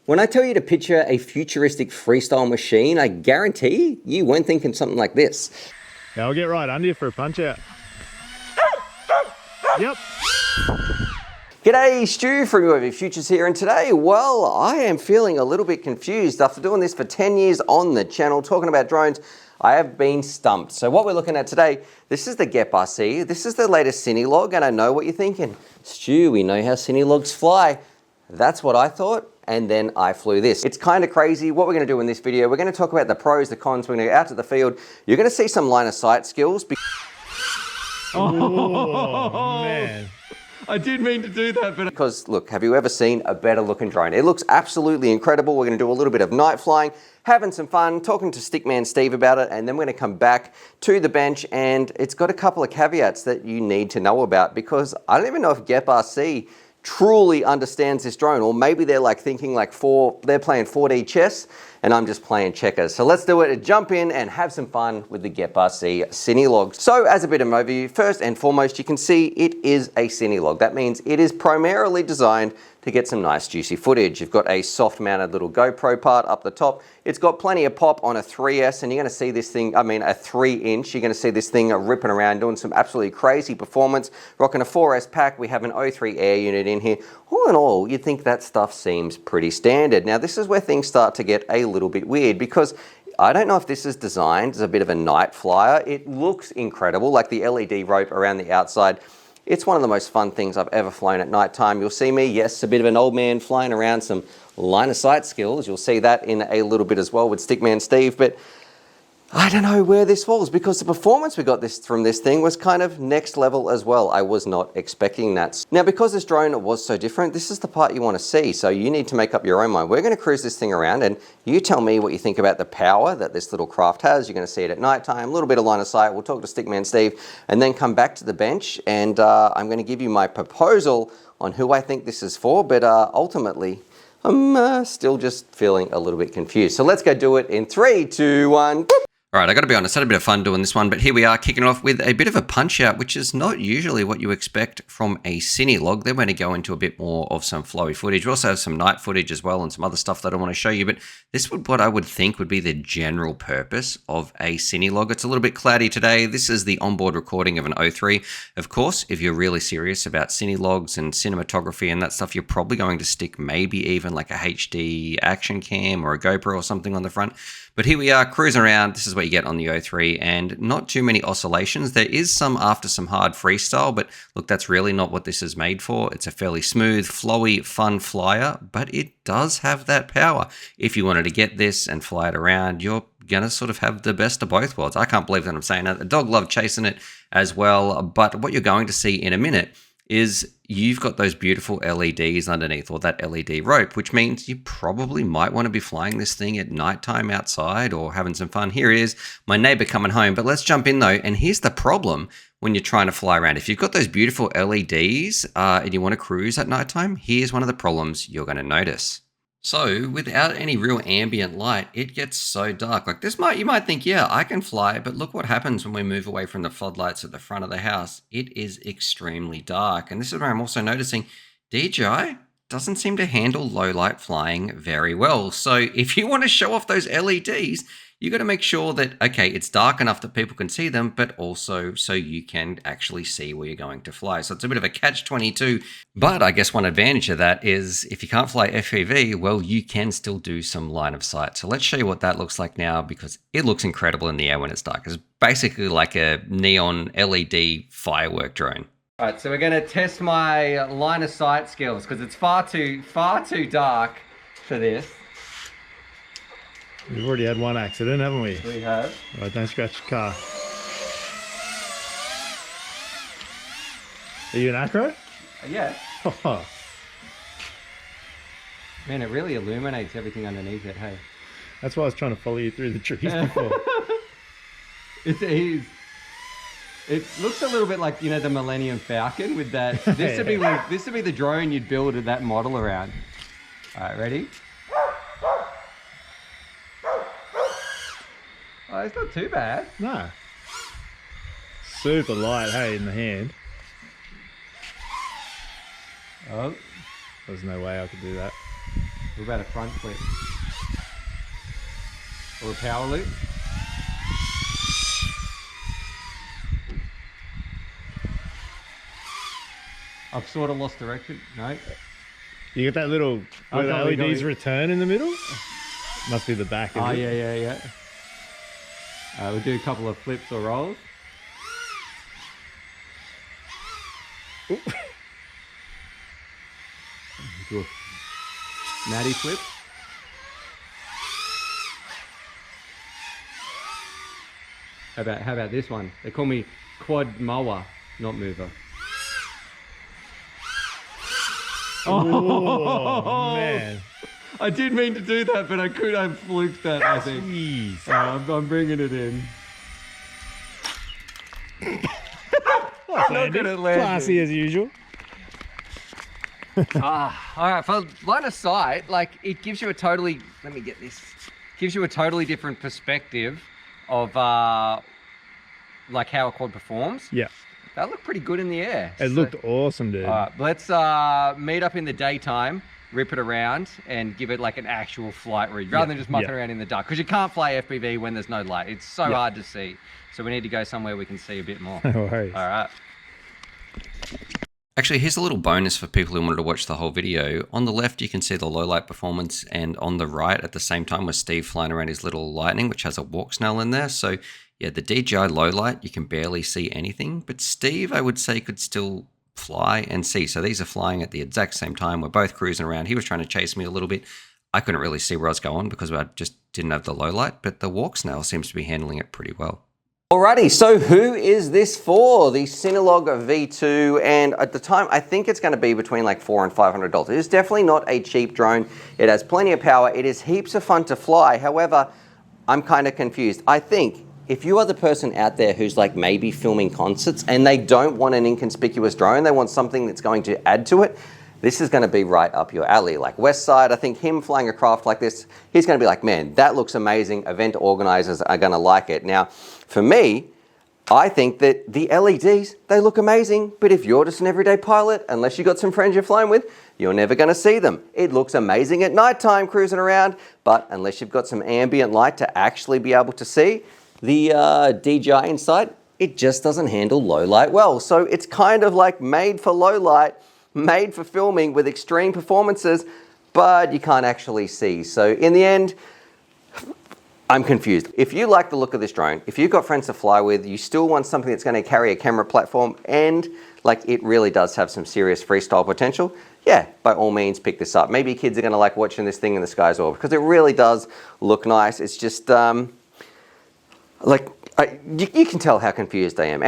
When I tell you to picture a futuristic freestyle machine, I guarantee you weren't thinking something like this. Yeah, I'll get right under you for a punch out. Yep. G'day, Stu from UAVfutures here, and today, well, I am feeling a little bit confused. After doing this for 10 years on the channel, talking about drones, I have been stumped. So what we're looking at today, this is the Getas SE, this is the latest Cinelog, and I know what you're thinking. Stu, we know how Cinelogs fly. That's what I thought, and then I flew this. It's kind of crazy. What we're gonna do in this video, we're gonna talk about the pros, the cons, we're gonna go out to the field. You're gonna see some line of sight skills. Oh, man. I did mean to do that, but... Because, look, have you ever seen a better looking drone? It looks absolutely incredible. We're gonna do a little bit of night flying, having some fun, talking to Stickman Steve about it, and then we're gonna come back to the bench, and it's got a couple of caveats that you need to know about, because I don't even know if Getas SE truly understands this drone, or maybe they're like thinking like they're playing 4D chess and I'm just playing checkers. So let's do it, jump in and have some fun with the Getas SE Cinelog. So as a bit of an overview, first and foremost, you can see it is a Cinelog. That means it is primarily designed to get some nice juicy footage. You've got a soft mounted little GoPro part up the top. It's got plenty of pop on a 3S, and you're gonna see this thing, a 3-inch, you're gonna see this thing ripping around, doing some absolutely crazy performance, rocking a 4S pack. We have an O3 air unit in here. All in all, you'd think that stuff seems pretty standard. Now this is where things start to get a little bit weird, because I don't know if this is designed as a bit of a night flyer. It looks incredible, like the LED rope around the outside. It's one of the most fun things I've ever flown at night time. You'll see me, yes, a bit of an old man flying around, some line of sight skills. You'll see that in a little bit as well with Stickman Steve, but I don't know where this falls, because the performance we got from this thing was kind of next level as well. I was not expecting that. Now, because this drone was so different, this is the part you want to see, so you need to make up your own mind. We're going to cruise this thing around, and you tell me what you think about the power that this little craft has. You're going to see it at night time, a little bit of line of sight. We'll talk to Stickman Steve, and then come back to the bench, and I'm going to give you my proposal on who I think this is for, but ultimately, I'm still just feeling a little bit confused. So let's go do it in 3, 2, 1. All right, I got to be honest, I had a bit of fun doing this one, but here we are kicking off with a bit of a punch out, which is not usually what you expect from a Cinelog. They're going to go into a bit more of some flowy footage. We also have some night footage as well and some other stuff that I want to show you, but this would what I would think would be the general purpose of a Cinelog. It's a little bit cloudy today. This is the onboard recording of an O3. Of course, if you're really serious about Cinelogs and cinematography and that stuff, you're probably going to stick maybe even like a HD action cam or a GoPro or something on the front. But here we are cruising around. This is what you get on the O3, and not too many oscillations. There is some after some hard freestyle, but look, that's really not what this is made for. It's a fairly smooth, flowy, fun flyer, but it does have that power. If you wanted to get this and fly it around, you're gonna sort of have the best of both worlds. I can't believe that I'm saying that. The dog loved chasing it as well, but what you're going to see in a minute is you've got those beautiful LEDs underneath, or that LED rope, which means you probably might want to be flying this thing at nighttime outside or having some fun. Here it is, my neighbor coming home. But let's jump in though, and here's the problem when you're trying to fly around. If you've got those beautiful LEDs and you want to cruise at nighttime, here's one of the problems you're going to notice. So without any real ambient light, it gets so dark. Like you might think, yeah, I can fly, but look what happens when we move away from the floodlights at the front of the house. It is extremely dark. And this is where I'm also noticing DJI doesn't seem to handle low light flying very well. So if you want to show off those LEDs, you got to make sure that, okay, it's dark enough that people can see them, but also so you can actually see where you're going to fly. So it's a bit of a catch-22. But I guess one advantage of that is if you can't fly FPV, well, you can still do some line of sight. So let's show you what that looks like now, because it looks incredible in the air when it's dark. It's basically like a neon LED firework drone. All right, so we're going to test my line of sight skills, because it's far too dark for this. We've already had one accident, haven't we? We have. All right, don't scratch the car. Are you an acro? Yeah. Oh. Man, it really illuminates everything underneath it, hey? That's why I was trying to follow you through the trees before. It is. It looks a little bit like, you know, the Millennium Falcon with that. This would be the drone you'd build that model around. All right, ready? Oh, it's not too bad. No. Super light, hey, in the hand. Oh. There's no way I could do that. What about a front flip? Or a power loop? I've sort of lost direction. No. You got that little where the got me. LEDs return in the middle? Must be the back of it. Yeah. We'll do a couple of flips or rolls. Do a natty flip. How about this one? They call me quad mower, not mover. Oh, man. I did mean to do that, but I fluked that, I think. Jeez. I'm bringing it in. Landing. Classy as usual. All right, for line of sight, like it gives you a totally, let me get this, gives you a totally different perspective of like how a quad performs. Yeah. That looked pretty good in the air. It looked awesome, dude. All right, let's meet up in the daytime, rip it around and give it like an actual flight read rather than just mucking around in the dark, because you can't fly FPV when there's no light. It's so hard to see. So we need to go somewhere we can see a bit more. No worries. All right. Actually, here's a little bonus for people who wanted to watch the whole video. On the left, you can see the low light performance, and on the right at the same time was Steve flying around his little Lightning, which has a Walksnail in there. So yeah, the DJI low light, you can barely see anything, but Steve, I would say, could still fly and see. So these are flying at the exact same time. We're both cruising around. He was trying to chase me a little bit. I couldn't really see where I was going because I just didn't have the low light, but the Walksnail seems to be handling it pretty well. Alrighty, so who is this for? The Cinewhoop V2, and at the time, I think it's going to be between like $400 and $500. It is definitely not a cheap drone. It has plenty of power. It is heaps of fun to fly. However, I'm kind of confused. I think if you are the person out there who's like maybe filming concerts and they don't want an inconspicuous drone, they want something that's going to add to it, this is going to be right up your alley. Like Westside, I think him flying a craft like this, he's going to be like, man, that looks amazing. Event organizers are going to like it. Now, for me, I think that the LEDs, they look amazing, but if you're just an everyday pilot, unless you've got some friends you're flying with, you're never going to see them. It looks amazing at nighttime cruising around, but unless you've got some ambient light to actually be able to see, the DJI inside, it just doesn't handle low light well. So it's kind of like made for low light, made for filming with extreme performances, but you can't actually see. So in the end, I'm confused. If you like the look of this drone, if you've got friends to fly with, you still want something that's going to carry a camera platform and like it really does have some serious freestyle potential, yeah, by all means pick this up. Maybe kids are going to like watching this thing in the sky as well, because it really does look nice. It's just like you can tell how confused I am.